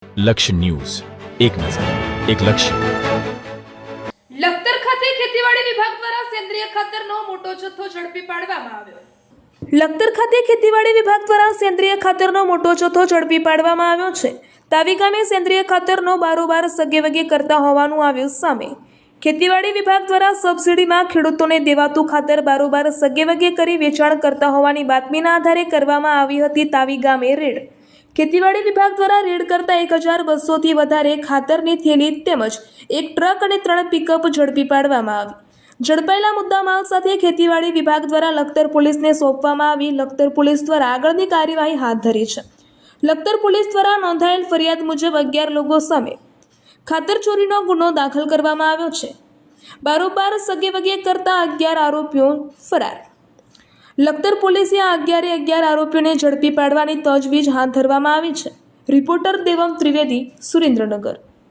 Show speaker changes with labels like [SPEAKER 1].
[SPEAKER 1] લક્ષ્ય ન્યૂઝ, એક નજર, એક લક્ષ્ય.
[SPEAKER 2] લખતર ખાતે ખેતીવાડી વિભાગ દ્વારા સેન્દ્રિય ખાતરનો મોટો જથ્થો ઝડપી પાડવામાં આવ્યો. લખતર ખાતે ખેતીવાડી વિભાગ દ્વારા સેન્દ્રિય ખાતરનો મોટો જથ્થો ઝડપી પાડવામાં આવ્યો છે. તાવી ગામે સેન્દ્રિય ખાતરનો બારોબાર સગેવગે કરતા હોવાનું આવ્યું સામે. ખેતીવાડી વિભાગ દ્વારા સબસિડીમાં ખેડૂતોને દેવાતું ખાતર બારોબાર સગેવગે કરી વેચાણ કરતા હોવાની બાતમીના આધારે કરવામાં આવી હતી તાવી ગામે રેડ. ખેતીવાડી વિભાગ દ્વારા રેડ કરતા 1200થી વધારે ખાતરની થેલી તેમજ એક ટ્રક અને 3 પિકઅપ ઝડપી પાડવામાં આવી. ઝડપાયેલા મુદ્દામાલ સાથે ખેતીવાડી વિભાગ દ્વારા લખતર પોલીસને સોંપવામાં આવી. લખતર પોલીસ દ્વારા આગળની કાર્યવાહી હાથ ધરી છે. લખતર પોલીસ દ્વારા નોંધાયેલ ફરિયાદ મુજબ 11 લોકો સામે ખાતર ચોરીનો ગુનો દાખલ કરવામાં આવ્યો છે. બારોબાર સગેવગે કરતા 11 આરોપીઓ ફરાર. લખતર પોલીસે આ 11 આરોપીઓને ઝડપી પાડવાની તજવીજ હાથ ધરવામાં આવી છે. રિપોર્ટર દેવમ ત્રિવેદી, સુરેન્દ્રનગર.